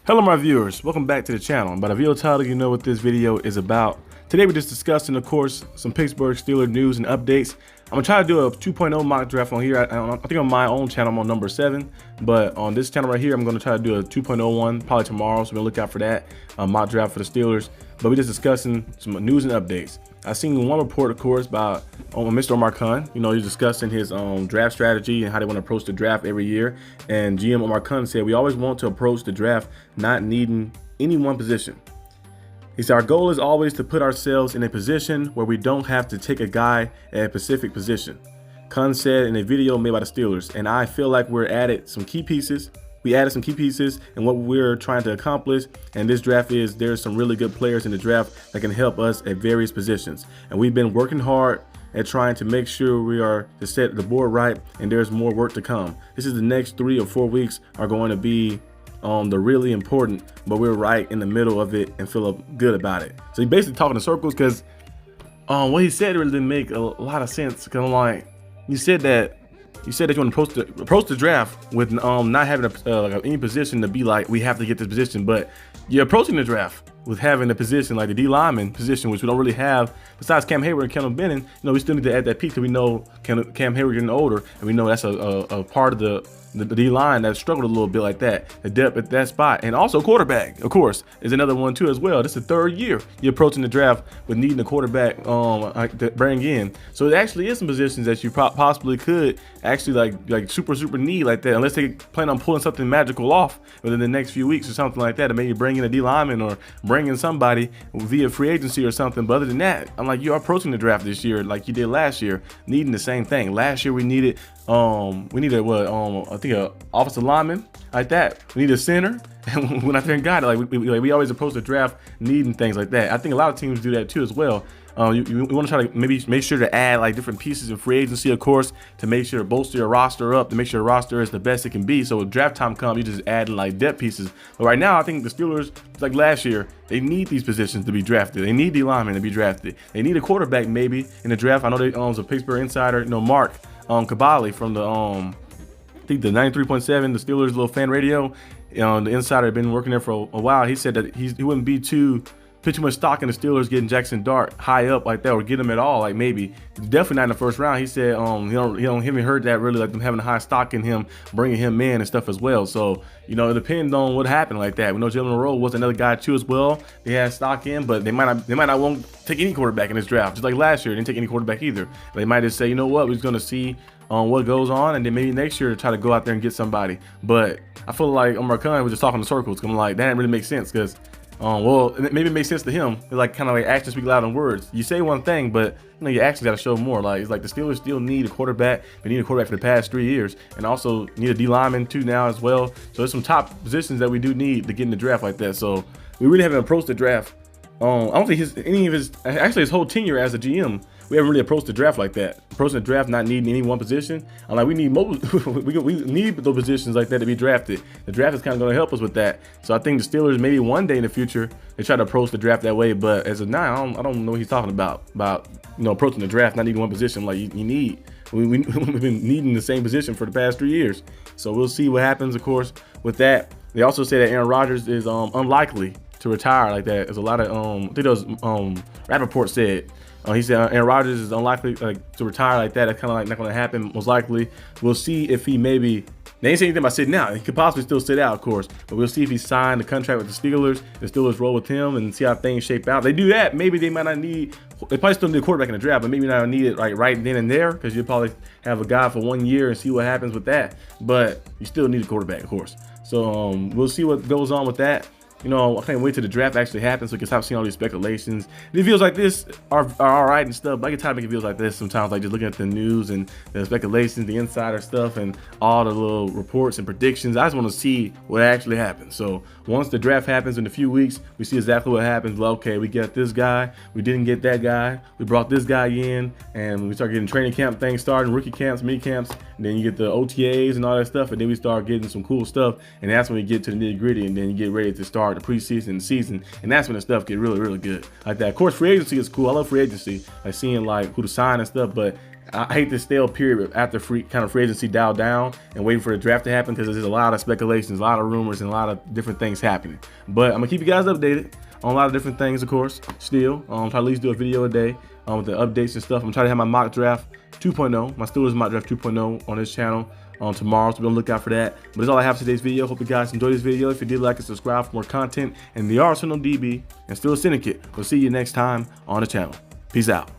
Hello my viewers, welcome back to the channel. By the video title, you know what this video is about. Today we're just discussing, of course, some Pittsburgh Steelers news and updates. I'm gonna try to do a 2.0 mock draft on here. I think on my own channel I'm on number 7, but on this channel right here I'm gonna try to do a 2.0 one probably tomorrow, so we'll look out for that mock draft for the Steelers. But we're just discussing some news and updates. I seen one report, of course, by Mr. Omar Khan. You know, he's discussing his draft strategy and how they want to approach the draft every year. And GM Omar Khan said, we always want to approach the draft not needing any one position. He said, our goal is always to put ourselves in a position where we don't have to take a guy at a specific position. Khan said in a video made by the Steelers, and I feel like we added some key pieces and what we're trying to accomplish, and this draft is there's some really good players in the draft that can help us at various positions, and we've been working hard at trying to make sure we are to set the board right, and there's more work to come. This is the next 3 or 4 weeks are going to be the really important, but we're right in the middle of it and feel good about it. So he basically talking in circles because what he said really didn't make a lot of sense. Kind of like you said that you want to approach the draft with not having any position to be like we have to get this position, but you're approaching the draft with having a position like the D lineman position, which we don't really have besides Cam Hayward and Kendall Benning. You know, we still need to add that piece because we know Cam Hayward getting older, and we know that's a part of the D line that struggled a little bit like that, the depth at that spot. And also quarterback, of course, is another one too as well. This is the 3rd year you're approaching the draft with needing a quarterback to bring in. So it actually is some positions that you possibly could actually like super need like that, unless they plan on pulling something magical off within the next few weeks or something like that, and maybe bring in a D lineman or bring in somebody via free agency or something. But other than that, I'm like, you're approaching the draft this year like you did last year, needing the same thing. Last year we needed I think an offensive lineman like that. We need a center, and when I think got it, like we always approach the draft needing things like that. I think a lot of teams do that too as well. You want to try to maybe make sure to add like different pieces in free agency, of course, to make sure to bolster your roster up, to make sure the roster is the best it can be. So when draft time comes, you just add like depth pieces. But right now, I think the Steelers, like last year, they need these positions to be drafted. They need the linemen to be drafted. They need a quarterback maybe in the draft. I know they owns a Pittsburgh insider, Mark Kabali from the I think the 93.7, the Steelers little fan radio. The insider had been working there for a while. He said that he wouldn't put too much stock in the Steelers getting Jackson Dart high up like that, or get him at all. Like maybe definitely not in the first round. He said he haven't heard that really, like them having a high stock in him, bringing him in and stuff as well. So it depends on what happened like that. We know Jalen Rowe was another guy too as well. They had stock in, but they might not want to take any quarterback in this draft. Just like last year, they didn't take any quarterback either. They might just say, you know what, we're just gonna see what goes on, and then maybe next year to try to go out there and get somebody. But I feel like Omar Khan was just talking in circles. I'm like, that didn't really make sense because well, maybe it makes sense to him. It's like kind of like actions speak louder than words. You say one thing, but your actions got to show more. Like it's like the Steelers still need a quarterback. They need a quarterback for the past 3 years, and also need a D lineman too now as well. So there's some top positions that we do need to get in the draft like that. So we really haven't approached the draft. I don't think his whole tenure as a GM, we haven't really approached the draft like that. Approaching the draft not needing any one position. I'm like, we need we need those positions like that to be drafted. The draft is kind of going to help us with that. So I think the Steelers maybe one day in the future they try to approach the draft that way. But as of now, I don't know what he's talking about approaching the draft not needing one position. Like you need. We've been needing the same position for the past 3 years. So we'll see what happens, of course, with that. They also say that Aaron Rodgers is unlikely to retire like that. There's a lot of I think it was Rapoport said. He said Aaron Rodgers is unlikely to retire like that. That's kind of like not going to happen most likely. We'll see if he maybe. They ain't saying anything about sitting out. He could possibly still sit out, of course. But we'll see if he signed a contract with the Steelers. The Steelers roll with him and see how things shape out. They do that. Maybe they might not need. They probably still need a quarterback in the draft, but maybe not need it right then and there because you'll probably have a guy for 1 year and see what happens with that. But you still need a quarterback, of course. So we'll see what goes on with that. I can't wait till the draft actually happens so we can stop seeing all these speculations. The videos like this are all right and stuff, but I get tired of making videos like this sometimes, like just looking at the news and the speculations, the insider stuff, and all the little reports and predictions. I just want to see what actually happens. So once the draft happens in a few weeks, we see exactly what happens. Well, okay, we got this guy, we didn't get that guy, we brought this guy in, and we start getting training camp things started, rookie camps, mini camps, and then you get the OTAs and all that stuff, and then we start getting some cool stuff, and that's when we get to the nitty gritty, and then you get ready to start the preseason and season, and that's when the stuff get really good like that. Of course, free agency is cool. I love free agency, like seeing like who to sign and stuff, but I hate this stale period after free agency dialed down and waiting for the draft to happen, because there's a lot of speculations, a lot of rumors, and a lot of different things happening. But I'm gonna keep you guys updated on a lot of different things, of course. Still, try to at least do a video a day with the updates and stuff. I'm trying to have my mock draft 2.0, my Steelers mock draft 2.0 on this channel tomorrow, so be on the lookout for that. But that's all I have for today's video. Hope you guys enjoyed this video. If you did, like and subscribe for more content. And the Arsenal D.B. and Steelers Syndicate. We'll see you next time on the channel. Peace out.